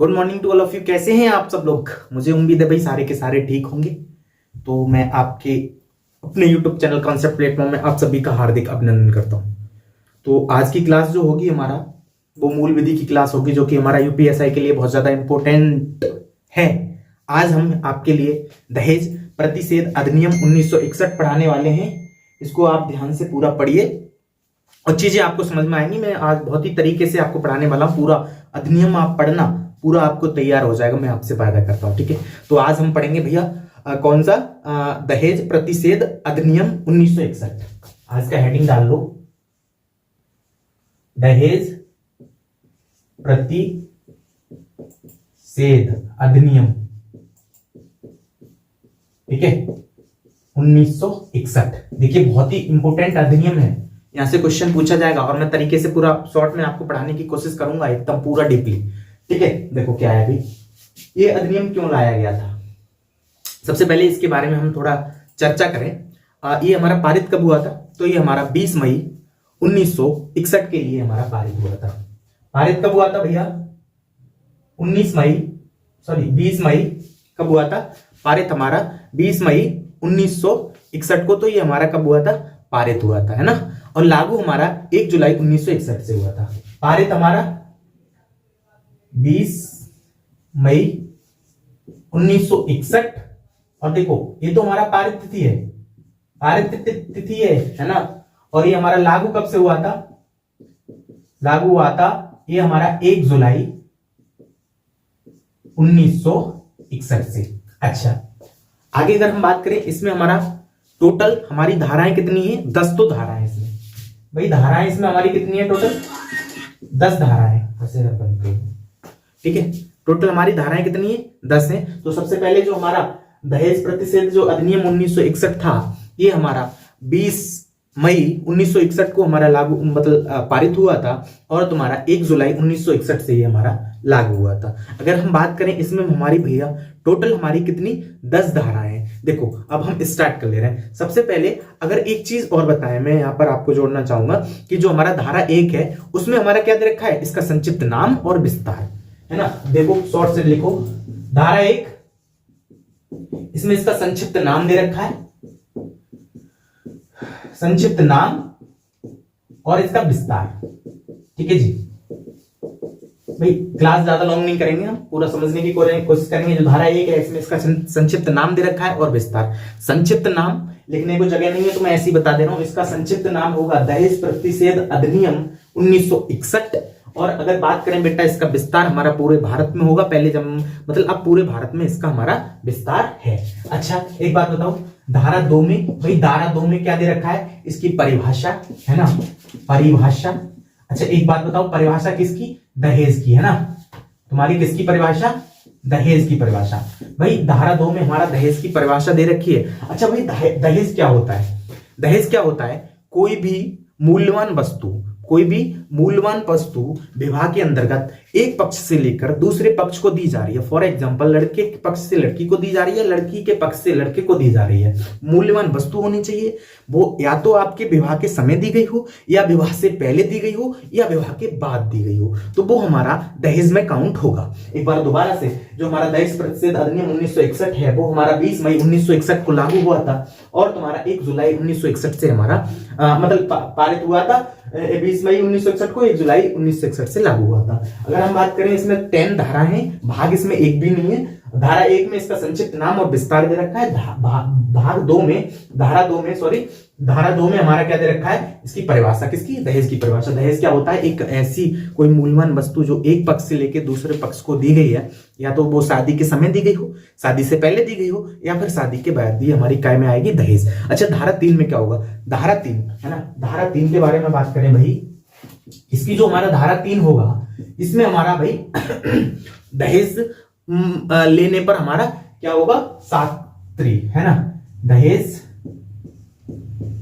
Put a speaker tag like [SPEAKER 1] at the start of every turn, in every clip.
[SPEAKER 1] Good morning to all of you. कैसे हैं आप सब लोग? मुझे उम्मीद है भाई सारे के सारे ठीक होंगे। तो मैं आपके अपने यूट्यूब चैनल कॉन्सेप्ट प्लेटफॉर्म में आप सभी का हार्दिक अभिनंदन करता हूं। तो आज की क्लास जो होगी हमारा वो मूल विधि की क्लास होगी, जो कि हमारा यूपीएसआई के लिए बहुत ज्यादा इंपॉर्टेंट है। आज हम आपके लिए दहेज प्रतिषेध अधिनियम 1961 पढ़ाने वाले हैं। इसको आप ध्यान से पूरा पढ़िए और चीजें आपको समझ में आएंगी। मैं आज बहुत ही तरीके से आपको पढ़ाने वाला हूं। पूरा अधिनियम आप पढ़ना, पूरा आपको तैयार हो जाएगा, मैं आपसे वादा करता हूं। ठीक है, तो आज हम पढ़ेंगे भैया कौन सा दहेज प्रतिषेध अधिनियम 1961। आज का हेडिंग डाल लो, दहेज प्रतिषेध अधिनियम। ठीक है, 1961। देखिए बहुत ही इंपॉर्टेंट अधिनियम है, यहां से क्वेश्चन पूछा जाएगा और मैं तरीके से पूरा शॉर्ट में आपको पढ़ाने की कोशिश करूंगा, एकदम पूरा डीपली। ठीक है, देखो क्या है अभी ये अधिनियम क्यों लाया गया था। सबसे पहले इसके बारे में हम थोड़ा चर्चा करें। ये हमारा पारित कब हुआ था? तो ये हमारा 20 मई 1961 के लिए हमारा पारित हुआ था। पारित कब हुआ था भैया? 20 मई कब हुआ था पारित? हमारा 20 मई 1961 को। तो ये हमारा कब हुआ था? पारित हुआ था, है ना। और लागू हमारा 1 जुलाई 1961 से हुआ था। पारित हमारा 20 मई 1961। और देखो ये तो हमारा पारित तिथि है, है ना। और ये हमारा लागू कब से हुआ था? लागू हुआ था ये हमारा 1 जुलाई 1961 से। अच्छा, आगे अगर हम बात करें, इसमें हमारा टोटल हमारी धाराएं कितनी है? 10 तो धाराएं इसमें भाई, धाराएं इसमें हमारी कितनी है? टोटल 10 धाराएं। ठीक है, टोटल हमारी धाराएं कितनी है? 10 है। तो सबसे पहले जो हमारा दहेज प्रतिषेध जो अधिनियम 1961 था, ये हमारा 20 मई 1961 को हमारा लागू मतलब पारित हुआ था और तुम्हारा 1 जुलाई 1961 से ये हमारा लागू हुआ था। अगर हम बात करें इसमें हमारी भैया टोटल हमारी कितनी? 10 धाराएं हैं। देखो अब हम स्टार्ट कर ले रहे हैं। सबसे पहले अगर एक चीज और बताएं, मैं यहां पर आपको जोड़ना चाहूंगा कि जो हमारा धारा 1 है उसमें हमारा क्या दे रखा है? इसका संक्षिप्त नाम और विस्तार, है ना। देखो शॉर्ट से लिखो, धारा 1, इसमें इसका संक्षिप्त नाम दे रखा है, संक्षिप्त नाम और इसका विस्तार। ठीक है जी भाई, क्लास ज्यादा लॉन्ग नहीं करेंगे, हम पूरा समझने की कोशिश करेंगे। जो धारा 1 है इसमें इसका संक्षिप्त नाम दे रखा है और विस्तार। संक्षिप्त नाम लिखने को जगह नहीं है तो मैं ऐसे ही बता दे रहा हूं। इसका संक्षिप्त नाम होगा दहेज प्रतिषेध अधिनियम 1961। और अगर बात करें बेटा इसका विस्तार हमारा पूरे भारत में होगा। पहले जब मतलब अब पूरे भारत में इसका हमारा विस्तार है। अच्छा एक बात बताओ, धारा 2 में भाई, धारा 2 में क्या दे रखा है? इसकी परिभाषा, है ना, परिभाषा। अच्छा एक बात बताओ, परिभाषा किसकी? दहेज की, है ना। तुम्हारी किसकी परिभाषा? दहेज की परिभाषा। भाई धारा 2 में हमारा दहेज की परिभाषा दे रखी है। अच्छा भाई दहेज क्या होता है? दहेज क्या होता है? कोई भी मूल्यवान वस्तु विवाह के अंतर्गत एक पक्ष से लेकर दूसरे पक्ष को दी जा रही है। फॉर एग्जांपल, लड़के के पक्ष से लड़की को दी जा रही है, लड़की के पक्ष से लड़के को दी जा रही है। मूल्यवान वस्तु होनी चाहिए, वो या तो आपके विवाह के समय दी गई हो, या विवाह से पहले दी गई हो, या विवाह के बाद दी गई हो, तो वो हमारा दहेज में काउंट होगा। एक बार दोबारा से, जो हमारा दहेज प्रतिषेध अधिनियम 1961 है वो हमारा 20 मई 1961 को लागू हुआ था और तुम्हारा 1 जुलाई 1961 से हमारा मतलब पारित हुआ था। 20 मई 1961 को 1 जुलाई 1961 से लागू हुआ था। अगर हम बात करें इसमें 10 धारा है, भाग इसमें एक भी नहीं है। धारा 1 में इसका संक्षिप्त नाम और विस्तार दे रखा है। धारा 2 में हमारा क्या दे रखा है? इसकी परिभाषा, किसकी? दहेज की परिभाषा। दहेज क्या होता है? एक ऐसी कोई मूल्यवान वस्तु जो एक पक्ष से लेकर दूसरे पक्ष को दी गई है, या तो वो शादी के समय दी गई हो, शादी से पहले दी गई हो, या फिर शादी के बाद दी, हमारी काय में आएगी दहेज। अच्छा धारा 3 में क्या होगा? धारा 3, है ना, धारा 3 के बारे में बात करें भाई, इसकी जो हमारा धारा 3 होगा इसमें हमारा भाई दहेज लेने पर हमारा क्या होगा? शास्त्री, है ना, दहेज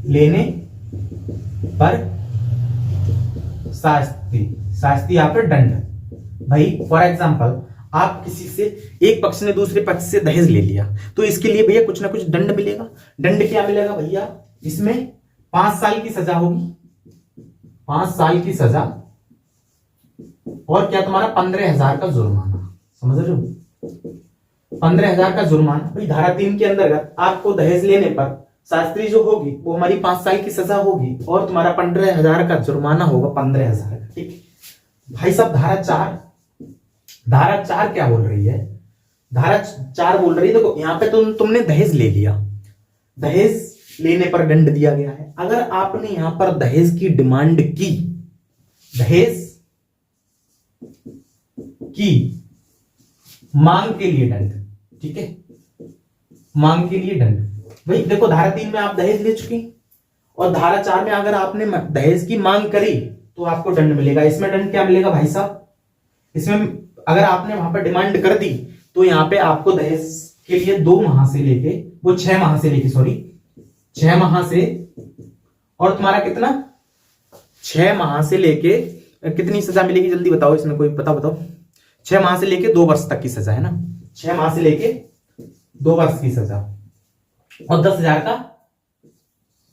[SPEAKER 1] लेने पर शास्ती या फिर दंड। भाई फॉर एग्जांपल, आप किसी से, एक पक्ष ने दूसरे पक्ष से दहेज ले लिया तो इसके लिए भैया कुछ ना कुछ दंड मिलेगा। दंड क्या मिलेगा भैया? इसमें 5 साल की सजा होगी, 5 साल की सजा, और क्या तुम्हारा 15,000 का जुर्माना। समझ रहे हो। 15,000 का जुर्माना। भाई धारा 3 के अंतर्गत आपको दहेज लेने पर शास्त्री जो होगी वो हमारी 5 साल की सजा होगी और तुम्हारा 15,000 का जुर्माना होगा, 15,000 का। ठीक है भाई साहब। धारा 4 क्या बोल रही है? धारा 4 बोल रही है, देखो यहाँ पे तुमने दहेज ले लिया, दहेज लेने पर दंड दिया गया है। अगर आपने यहां पर दहेज की डिमांड की, दहेज की मांग के लिए दंड, ठीक है, मांग के लिए दंड। भाई देखो धारा 3 में आप दहेज ले चुकी और धारा 4 में अगर आपने दहेज की मांग करी तो आपको दंड मिलेगा। इसमें दंड क्या मिलेगा भाई साहब? इसमें अगर आपने वहां पर डिमांड कर दी तो यहां पे आपको दहेज के लिए 2 माह से लेके वो 6 माह से लेके 6 माह से, और तुम्हारा कितना 6 माह से लेके कितनी सजा मिलेगी जल्दी बताओ, इसमें कोई बताओ। 6 माह से लेके 2 वर्ष तक की सजा है ना, 6 माह से लेके 2 वर्ष की सजा और 10,000 का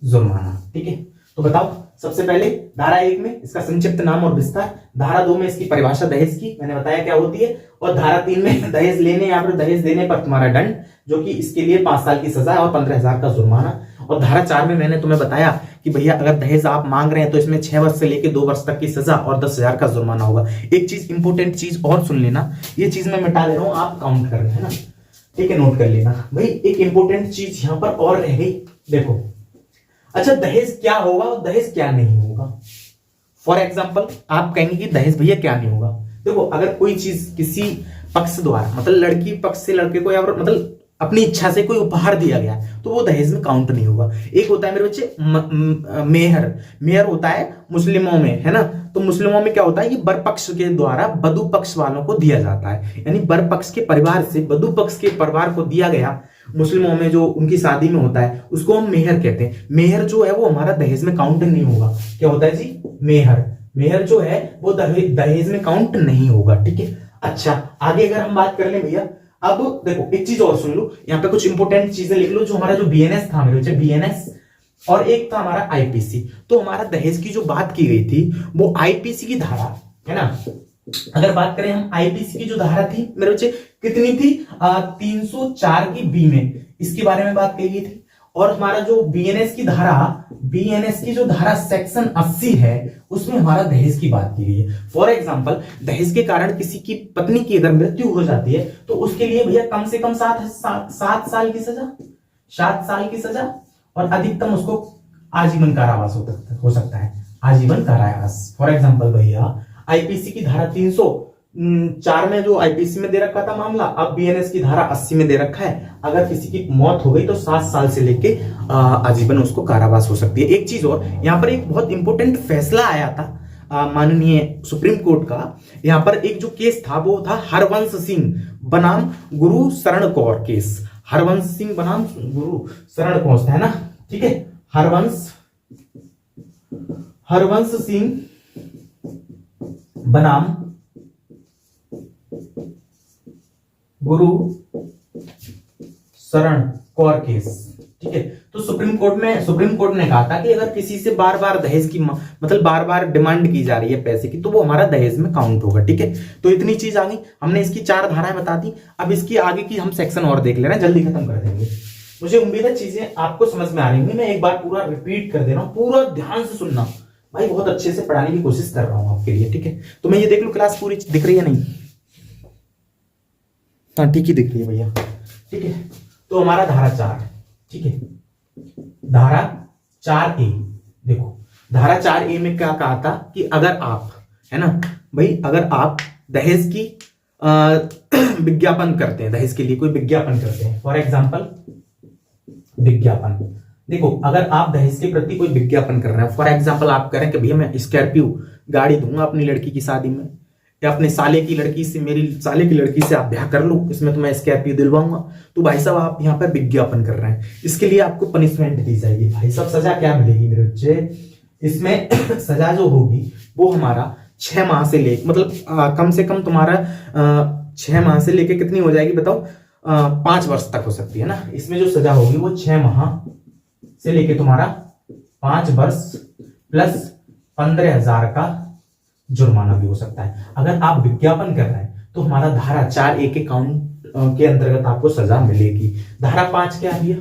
[SPEAKER 1] जुर्माना। ठीक है, तो बताओ सबसे पहले धारा 1 में इसका संक्षिप्त नाम और विस्तार, धारा 2 में इसकी परिभाषा दहेज की मैंने बताया क्या होती है, और धारा 3 में दहेज लेने या फिर दहेज देने पर तुम्हारा दंड, जो कि इसके लिए 5 साल की सजा और 15,000 का जुर्माना। और धारा 4 में मैंने तुम्हें बताया कि भैया अगर दहेज आप मांग रहे हैं तो इसमें 6 वर्ष से लेकर 2 वर्ष तक की सजा और 10,000 का जुर्माना होगा। एक चीज इंपोर्टेंट चीज और सुन लेना, ये चीज मैं मिटा दे रहा हूं, आप काउंट कर रहे हैं ना, ठीक है, नोट कर लेना भाई। एक इंपोर्टेंट चीज यहां पर और रह गई, देखो अच्छा दहेज क्या होगा और दहेज क्या नहीं होगा। फॉर एग्जाम्पल आप कहेंगे कि दहेज भैया क्या नहीं होगा। देखो अगर कोई चीज किसी पक्ष द्वारा मतलब लड़की पक्ष से लड़के को या मतलब अपनी इच्छा से कोई उपहार दिया गया तो वो दहेज में काउंट नहीं होगा। एक होता है मेरे बच्चे मेहर होता है मुस्लिमों में, है ना, तो मुस्लिमों में क्या होता है कि बर पक्ष के द्वारा वधु पक्ष वालों को दिया जाता है, यानी बर पक्ष के परिवार से वधु पक्ष के परिवार को दिया गया मुस्लिमों में जो उनकी शादी में होता है उसको हम मेहर कहते हैं। मेहर जो है वो हमारा दहेज में काउंट नहीं होगा। क्या होता है जी? मेहर जो है वो दहेज में काउंट नहीं होगा। ठीक है, अच्छा आगे अगर हम बात कर ले भैया, अब देखो एक चीज और सुन लो, यहाँ पे कुछ इंपोर्टेंट चीजें लिख लो। जो हमारा जो बीएनएस था मेरे बच्चे, बीएनएस और एक था हमारा आईपीसी, तो हमारा दहेज की जो बात की गई थी वो आईपीसी की धारा है ना। अगर बात करें हम आईपीसी की जो धारा थी मेरे बच्चे कितनी थी, 304 की बी में इसके बारे में बात की गई थी। और हमारा जो बीएनएस की जो धारा सेक्शन 80 है उसमें हमारा दहेज की बात की गई है। फॉर एग्जांपल दहेज के कारण किसी की पत्नी की अगर मृत्यु हो जाती है तो उसके लिए भैया कम से कम 7 साल की सजा, 7 साल की सजा और अधिकतम उसको आजीवन कारावास हो सकता है, आजीवन कारावास। फॉर एग्जाम्पल भैया आईपीसी की धारा 304 में जो आईपीसी में दे रखा था मामला, अब बीएनएस की धारा 80 में दे रखा है। अगर किसी की मौत हो गई तो 7 साल से लेके आजीवन उसको कारावास हो सकती है। एक चीज और, यहाँ पर एक बहुत इंपॉर्टेंट फैसला आया था माननीय सुप्रीम कोर्ट का। यहाँ पर एक जो केस था वो था हरवंश सिंह बनाम गुरु शरण कौर केस। हरवंश सिंह बनाम गुरु शरण कौर है ना, ठीक है, हरवंश सिंह बनाम गुरु शरण कौर केस। ठीक है, तो सुप्रीम कोर्ट ने कहा था कि अगर किसी से बार बार दहेज की मतलब बार बार डिमांड की जा रही है पैसे की तो वो हमारा दहेज में काउंट होगा। ठीक है, तो इतनी चीज आ गई, हमने इसकी 4 धाराएं बता दी। अब इसकी आगे की हम सेक्शन और देख ले रहे हैं, जल्दी खत्म कर देंगे। मुझे उम्मीद है चीजें आपको समझ में आ रही होंगी। मैं एक बार पूरा रिपीट कर दे रहा हूं, पूरा ध्यान से सुनना भाई, बहुत अच्छे से पढ़ाने की कोशिश कर रहा हूं आपके लिए। ठीक है, तो मैं ये देख लूं क्लास पूरी दिख रही है नहीं? हाँ ठीक ही दिख रही है भैया। ठीक है, तो हमारा धारा 4, ठीक है, धारा 4A देखो, धारा 4A में क्या कहा था कि अगर आप, है ना भाई, अगर आप दहेज की विज्ञापन करते हैं, दहेज के लिए कोई विज्ञापन करते हैं, फॉर एग्जांपल विज्ञापन, देखो अगर आप दहेज के प्रति कोई विज्ञापन कर रहे हैं, फॉर एग्जांपल आप कह रहे हैं कि भैया मैं स्कॉर्पियो गाड़ी दूंगा अपनी लड़की की शादी में, या अपने साले की लड़की से, मेरी साले की लड़की से आप ब्याह कर लो, इसमें तो मैं स्कॉर्पियो दिलवाऊंगा, तो भाई साहब आप यहाँ पर विज्ञापन कर रहे हैं, इसके लिए आपको पनिशमेंट दी जाएगी। भाई साहब सजा क्या मिलेगी मेरे बच्चे? इसमें सजा जो होगी वो हमारा 6 माह से लेकर मतलब कम से कम तुम्हारा 6 माह से लेके कितनी हो जाएगी बताओ, 5 वर्ष तक हो सकती है ना। इसमें जो सजा होगी वो 6 माह से लेके तुम्हारा 5 वर्ष प्लस 15,000 का जुर्माना भी हो सकता है। अगर आप विज्ञापन कर रहे हैं तो हमारा धारा 4A के काउंट के अंतर्गत आपको सजा मिलेगी। धारा 5 क्या है भैया?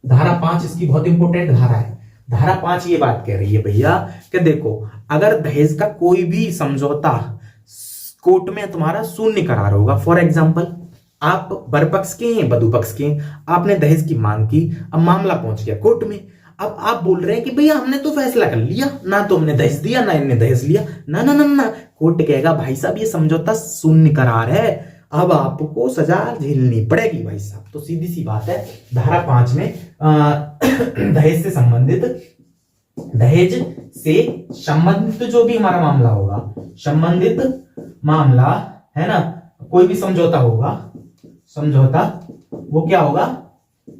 [SPEAKER 1] धारा 5 इसकी बहुत इंपॉर्टेंट धारा है। धारा 5 ये बात कह रही है भैया कि देखो, अगर दहेज का कोई भी समझौता कोर्ट में तुम्हारा शून्य करार होगा, फॉर एग्जाम्पल आप वर पक्ष के हैं, वधु पक्ष के हैं, आपने दहेज की मांग की, अब मामला पहुंच गया कोर्ट में, अब आप बोल रहे हैं कि भैया हमने तो फैसला कर लिया, ना तो हमने दहेज दिया ना इनने दहेज लिया, ना ना ना ना, कोर्ट कहेगा भाई साहब ये समझौता शून्य करार है, अब आपको सजा झेलनी पड़ेगी भाई साहब। तो सीधी सी बात है, धारा 5 में दहेज से संबंधित जो भी हमारा मामला होगा, संबंधित मामला है ना, कोई भी समझौता होगा, समझौता वो क्या होगा?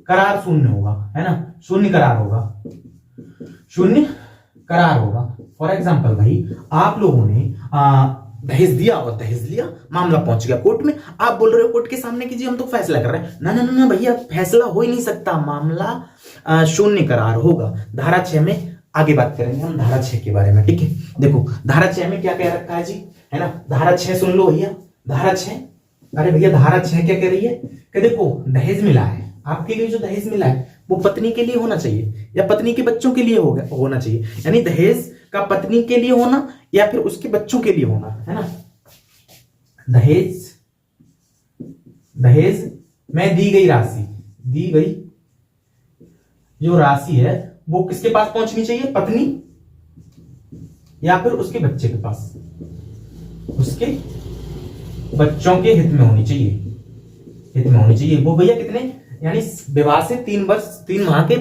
[SPEAKER 1] करार शून्य होगा, है ना, शून्य करार होगा, शून्य करार होगा। फॉर एग्जाम्पल भाई आप लोगों ने दहेज दिया और दहेज लिया, मामला पहुंच गया कोर्ट में, आप बोल रहे हो कोर्ट के सामने कीजिए हम तो फैसला कर रहे हैं, ना ना ना भैया फैसला हो ही नहीं सकता, मामला शून्य करार होगा। धारा 6 में आगे बात करेंगे हम धारा 6 के बारे में, ठीक है। देखो धारा 6 में क्या कह रखा है जी, है ना, धारा 6 सुन लो भैया, धारा 6, अरे भैया धारा 6 क्या कह रही है कि देखो दहेज मिला है, आपके लिए जो दहेज मिला है वो पत्नी के लिए होना चाहिए या पत्नी के बच्चों के लिए होना चाहिए, यानी दहेज का पत्नी के लिए होना या फिर उसके बच्चों के लिए होना, है ना। दहेज में दी गई जो राशि है वो किसके पास पहुंचनी चाहिए? पत्नी या फिर उसके बच्चे के पास, उसके बच्चों के हित में होनी चाहिए, वो भैया कितने, यानी विवाह से 3 माह के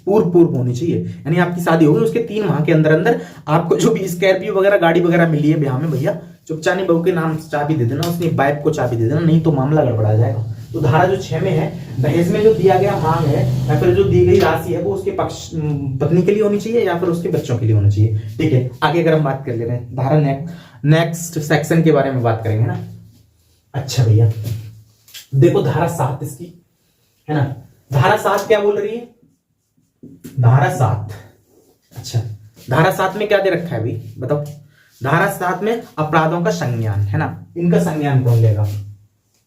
[SPEAKER 1] पूर्व होनी चाहिए, यानी आपकी शादी होगी उसके 3 माह के अंदर आपको जो भी स्कॉर्पियो वगैरह गाड़ी वगैरह मिली है ब्याह में, भैया चुपचानी बहू के नाम चाबी दे देना, उसकी वाइफ को चाबी दे देना, नहीं तो मामला गड़बड़ा जाएगा। तो धारा जो 6 में है, दहेज में जो दिया गया मांग है या फिर जो दी गई राशि है वो उसके पत्नी के लिए होनी चाहिए या फिर उसके बच्चों के लिए होनी चाहिए, ठीक है। आगे अगर हम बात कर ले रहे हैं धारा नेक्स्ट सेक्शन के बारे में बात करेंगे ना। अच्छा भैया देखो धारा 7 इसकी, है ना, धारा 7 क्या बोल रही है? धारा 7, अच्छा धारा 7 में क्या दे रखा है भाई बताओ? धारा 7 में अपराधों का संज्ञान, है ना, इनका संज्ञान कौन लेगा?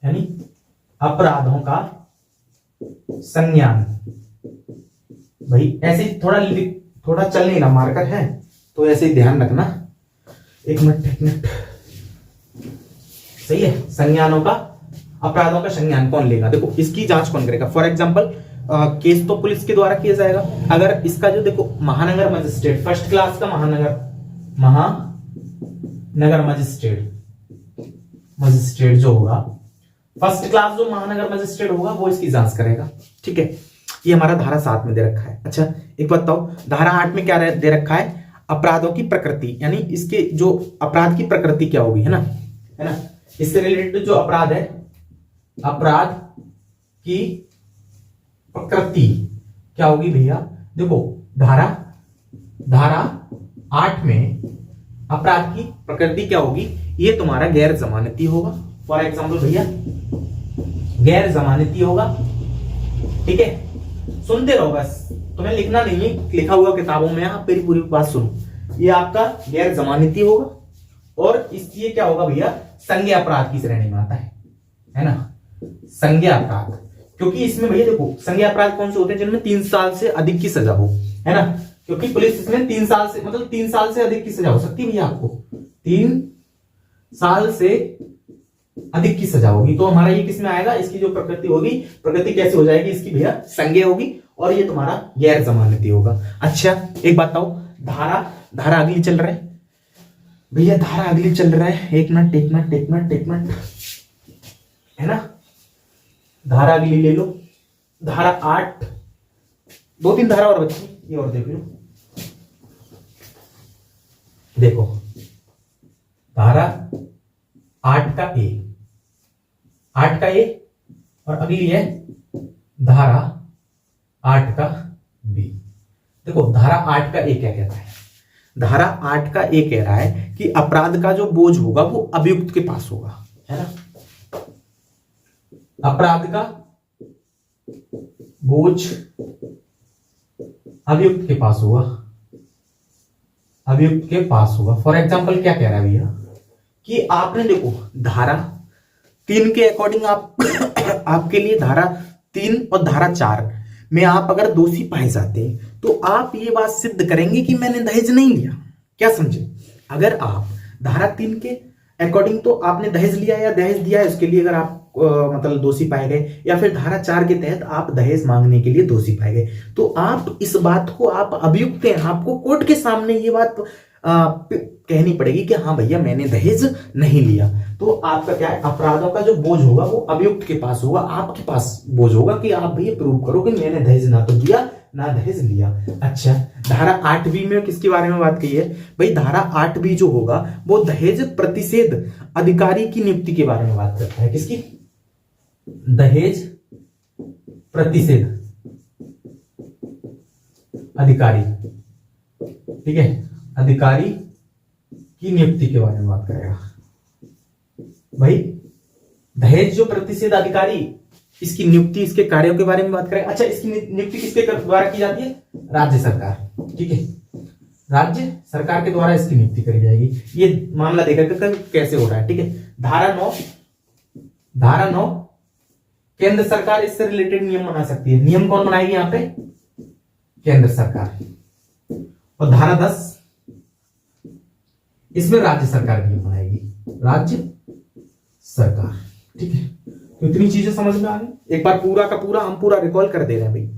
[SPEAKER 1] यानी अपराधों का संज्ञान, भाई ऐसे थोड़ा चल नहीं रहा मार्कर है तो ऐसे ही ध्यान रखना, एक मिनट सही है। संज्ञानों का, अपराधों का संज्ञान कौन लेगा? देखो इसकी जांच कौन करेगा? फॉर एग्जांपल केस तो पुलिस के द्वारा किया जाएगा, अगर इसका जो देखो महानगर मजिस्ट्रेट, फर्स्ट क्लास का महानगर मजिस्ट्रेट जो होगा, फर्स्ट क्लास जो महानगर मजिस्ट्रेट होगा वो इसकी जांच करेगा, ठीक है। ये हमारा धारा 7 में दे रखा है। अच्छा एक बात बताओ, धारा 8 में क्या दे रखा है? अपराधों की प्रकृति, यानी इसके जो अपराध की प्रकृति क्या होगी, है ना, इससे रिलेटेड जो अपराध है, अपराध की प्रकृति क्या होगी भैया? देखो धारा 8 में अपराध की प्रकृति क्या होगी? ये तुम्हारा गैर जमानती होगा। फॉर एग्जाम्पल भैया गैर जमानती होगा, ठीक है। सुनते रहो बस, तुम्हें लिखना नहीं है, लिखा हुआ किताबों में, आप मेरी पूरी बात सुनो। ये आपका गैर जमानती होगा और ये क्या होगा भैया? संज्ञा अपराध की श्रेणी में आता है ना, संज्ञा अपराध, क्योंकि इसमें भैया देखो संज्ञा अपराध कौन से होते हैं? जिनमें 3 साल से अधिक की सजा हो, है ना, क्योंकि पुलिस इसमें 3 साल से, मतलब 3 साल से अधिक की सजा हो सकती है भैया आपको, 3 साल से अधिक की सजा होगी। तो हमारा ये किस में आएगा? इसकी जो प्रकृति होगी, प्रकृति कैसे हो जाएगी इसकी भैया? संज्ञा होगी, और ये तुम्हारा गैर जमानती होगा। अच्छा एक बात बताओ, धारा अगली चल रहा है भैया, धारा अगली चल रहा है, एक मिनट, है ना, धारा अगली ले लो, धारा 8, 2-3 धारा और बच्ची, ये और देख लो। देखो धारा 8 का ए और अगली है धारा 8 का बी। देखो धारा 8 का ए क्या कहता है? धारा 8 का ए कह रहा है कि अपराध का जो बोझ होगा वो अभियुक्त के पास होगा, है ना, अपराध का बोझ अभियुक्त के पास होगा, फॉर एग्जाम्पल क्या कह रहा है भैया कि आपने देखो धारा 3 के अकॉर्डिंग आप आपके लिए धारा 3 और धारा 4 में आप अगर दोषी पाए जाते हैं तो आप ये बात सिद्ध करेंगे कि मैंने दहेज नहीं लिया। क्या समझे? अगर आप धारा 3 के अकॉर्डिंग तो आपने दहेज लिया या दहेज दिया है उसके लिए अगर आप मतलब दोषी पाए गए, या फिर धारा 4 के तहत आप दहेज मांगने के लिए दोषी पाए गए, तो आप इस बात को आप अभियुक्त हैं, आपको कोर्ट के सामने ये बात कहनी पड़ेगी कि हाँ भैया मैंने दहेज नहीं लिया। तो आपका क्या है, अपराधों का जो बोझ होगा वो अभियुक्त के पास होगा, आपके पास बोझ होगा कि आप भैया प्रूव करो कि मैंने दहेज ना तो दिया ना दहेज लिया। अच्छा, धारा 8B में किसके बारे में बात की है भाई? धारा 8B जो होगा वो दहेज प्रतिषेध अधिकारी की नियुक्ति के बारे में बात करता है। किसकी? दहेज प्रतिषेध अधिकारी, ठीक है, अधिकारी की नियुक्ति के बारे में बात करेगा भाई। दहेज जो प्रतिषेध अधिकारी, इसकी नियुक्ति, इसके कार्यों के बारे में बात करें। अच्छा, इसकी नियुक्ति किसके द्वारा की जाती है? राज्य सरकार, ठीक है, राज्य सरकार के द्वारा इसकी नियुक्ति करी जाएगी। ये मामला देखा कैसे हो रहा है, ठीक है। धारा 9 केंद्र सरकार इससे रिलेटेड नियम बना सकती है। नियम कौन बनाएगी यहां पे? केंद्र सरकार। और धारा 10 इसमें राज्य सरकार नियम बनाएगी, राज्य सरकार, ठीक है। तो इतनी चीजें समझ में आ गई। एक बार पूरा का पूरा हम पूरा रिकॉल कर दे रहे हैं भाई।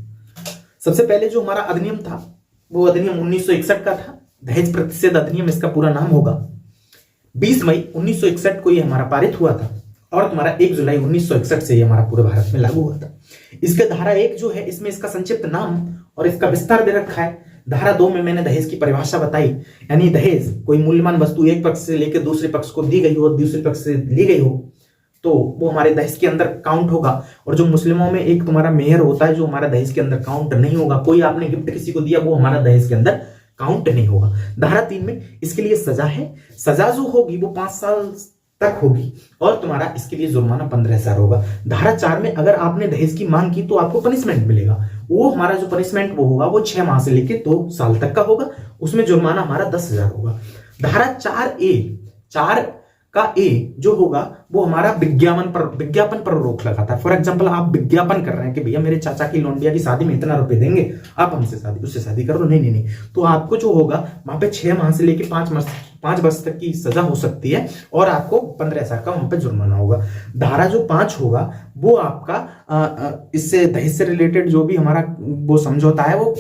[SPEAKER 1] सबसे पहले जो हमारा अधिनियम था वो अधिनियम 1961 का था, दहेज प्रतिषेध अधिनियम इसका पूरा नाम होगा। 20 मई 1961 को ये हमारा पारित हुआ था और तुम्हारा 1 जुलाई 1961 से ये हमारा पूरे भारत में लागू हुआ था। इसके धारा 1 जो है इसमें इसका संक्षिप्त नाम और इसका विस्तार दे रखा है। धारा 2 में मैंने दहेज की परिभाषा बताई, यानी दहेज कोई मूल्यवान वस्तु एक पक्ष से लेकर दूसरे पक्ष को दी गई हो, दूसरे पक्ष से ली गई हो तो वो हमारे दहेज के अंदर काउंट होगा। और जो मुस्लिमों में एक तुम्हारा मेहर होता है जो हमारा दहेज के अंदर काउंट नहीं होगा। कोई आपने गिफ्ट किसी को दिया वो हमारा दहेज के अंदर काउंट नहीं होगा। धारा 3 में इसके लिए सजा है, सजा जो होगी वो 5 साल तक होगी और तुम्हारा इसके लिए जुर्माना 15,000 होगा। धारा 4 में अगर आपने दहेज की मांग की तो आपको पनिशमेंट मिलेगा। वो हमारा जो पनिशमेंट वो होगा वो 6 माह से लेकर 2 साल तक का होगा। उसमें जुर्माना हमारा 10,000 होगा। धारा 4 का ए जो होगा वो हमारा विज्ञापन पर रोक लगाता है। फॉर एग्जांपल आप विज्ञापन कर रहे हैं कि भैया मेरे चाचा की लौंडिया की शादी में इतना रुपए देंगे, आप उससे शादी कर लो। नहीं, तो आपको जो होगा वहां पे 6 माह से लेकर 5 वर्ष तक की सजा हो सकती है और आपको 15,000 का वहां पे जुर्माना होगा। धारा जो 5 होगा वो आपका इससे दहेज से रिलेटेड जो भी हमारा वो समझौता है वो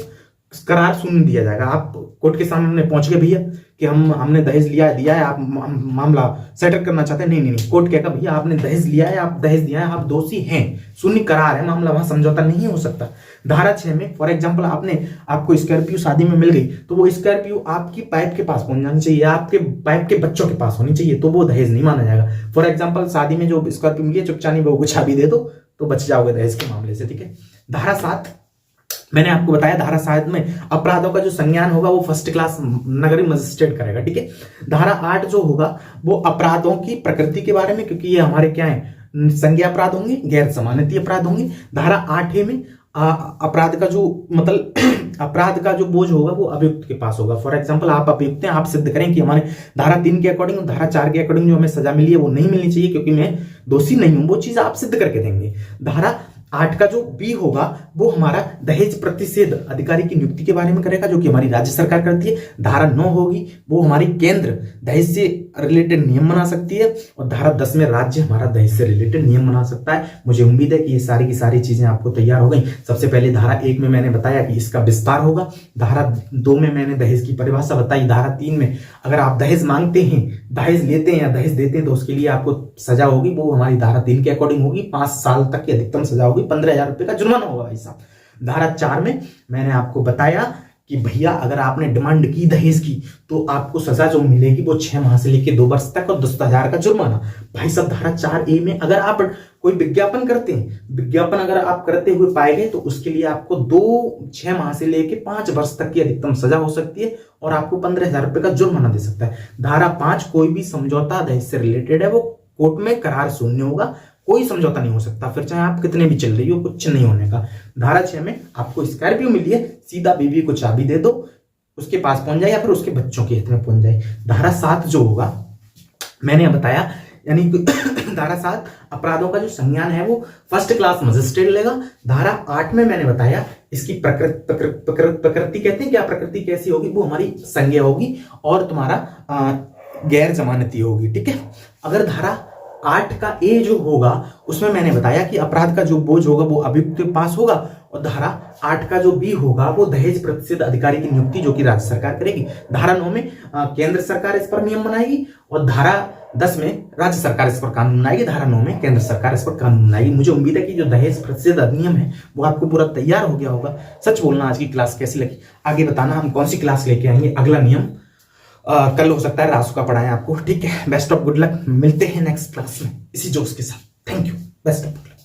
[SPEAKER 1] करार सुन दिया जाएगा। आप कोर्ट के सामने पहुंच गए भैया कि हमने दहेज दिया है, आप मामला सेटल करना चाहते हैं। नहीं, कोर्ट कहेगा भैया आपने दहेज लिया है, आप दहेज दिया है, आप दोषी हैं, शून्य करार है, मामला वहां समझौता नहीं हो सकता। धारा 6 में फॉर एग्जांपल आपको स्कॉर्पियो शादी में मिल गई तो वो स्कॉर्पियो आपकी पाइप के पास पहुंच जानी चाहिए, आपके पाइप के बच्चों के पास होनी चाहिए, तो वो दहेज नहीं माना जाएगा। फॉर एग्जाम्पल शादी में जो स्कॉर्पियो मिली है चुपचानी बहू को चाबी दे दो तो बच जाओगे दहेज के मामले से, ठीक है। धारा 7 मैंने आपको बताया, धारा 7 में अपराधों का जो संज्ञान होगा वो फर्स्ट क्लास नगरीय मजिस्ट्रेट करेगा, ठीक है। धारा 8 जो होगा वो अपराधों की प्रकृति के बारे में, क्योंकि ये हमारे क्या है, संज्ञा अपराध होंगे, गैर जमानती अपराध होंगे। धारा 8 में अपराध का जो मतलब अपराध का जो बोझ होगा वो अभियुक्त के पास होगा। फॉर एग्जांपल आप अभियुक्त हैं, आप सिद्ध करें कि हमारे धारा 3 के अकॉर्डिंग, धारा 4 के अकॉर्डिंग जो हमें सजा मिली है वो नहीं मिलनी चाहिए क्योंकि मैं दोषी नहीं हूं, वो चीज आप सिद्ध करके देंगे। धारा 8 का जो बी होगा वो हमारा दहेज प्रतिषेध अधिकारी की नियुक्ति के बारे में करेगा जो कि हमारी राज्य सरकार करती है। धारा 9 होगी वो हमारी केंद्र दहेज से रिलेटेड नियम बना सकती है और धारा 10 में राज्य हमारा दहेज से रिलेटेड नियम बना सकता है। मुझे उम्मीद है कि ये सारी की सारी चीजें आपको तैयार हो गई। सबसे पहले धारा 1 में मैंने बताया कि इसका विस्तार होगा, धारा 2 में मैंने दहेज की परिभाषा बताई, धारा 3 में अगर आप दहेज मांगते हैं, दहेज लेते हैं या दहेज देते हैं तो उसके लिए आपको सजा होगी, वो हमारी धारा 3 के अकॉर्डिंग होगी, 5 साल तक की अधिकतम सजा होगी, 15,000 रुपए का जुर्माना होगा भाई साहब। धारा 4 में मैंने आपको बताया कि भैया अगर आपने डिमांड की दहेज की तो आपको सजा जो मिलेगी वो 6 माह से लेकर 2 वर्ष तक और 10,000 का जुर्माना। भाई साहब धारा 4A में अगर आप कोई विज्ञापन करते हैं, विज्ञापन अगर आप करते हुए पाए गए तो उसके लिए आपको 6 माह से लेकर 5 वर्ष तक की अधिकतम सजा हो सकती है और आपको 15,000 रुपए का जुर्माना दे सकता है। धारा 5 कोई भी समझौता दहेज से रिलेटेड है वो कोर्ट में करार शून्य होगा, कोई समझौता नहीं हो सकता, फिर चाहे आप कितने भी चल रही हो, कुछ नहीं होने का। धारा 6 में आपको स्कॉर्पियो मिली है, सीधा बीवी को चाबी दे दो, उसके पास पहुंच जाए या फिर उसके बच्चों के हित में पहुंच जाए। धारा 7 जो होगा मैंने बताया, यानी धारा 7 अपराधों का जो संज्ञान है वो फर्स्ट क्लास मजिस्ट्रेट लेगा। धारा 8 में मैंने बताया इसकी प्रकृति कहते हैं क्या, प्रकृति कैसी होगी, वो हमारी संज्ञा होगी और तुम्हारा गैर जमानती होगी। ठीक है, अगर धारा 8 का ए जो होगा उसमें मैंने बताया कि अपराध का जो बोझ होगा वो अभियुक्त के पास होगा, और धारा 8 का जो बी होगा वो दहेज प्रतिषेध अधिकारी की नियुक्ति जो कि राज्य सरकार करेगी। धारा 9 में केंद्र सरकार इस पर नियम बनाएगी, और धारा 10 में राज्य सरकार इस पर कानून बनाएगी, धारा 9 में केंद्र सरकार इस पर कानून बनाएगी। मुझे उम्मीद है कि जो दहेज प्रतिषेध अधिनियम है वो आपको पूरा तैयार हो गया होगा। सच बोलना, आज की क्लास कैसी लगी आगे बताना, हम कौन सी क्लास लेके आएंगे, अगला नियम कल हो सकता है रासू का पढ़ाएं आपको। ठीक है, बेस्ट ऑफ गुड लक, मिलते हैं नेक्स्ट क्लास में इसी जोश के साथ। Thank you, best of good luck.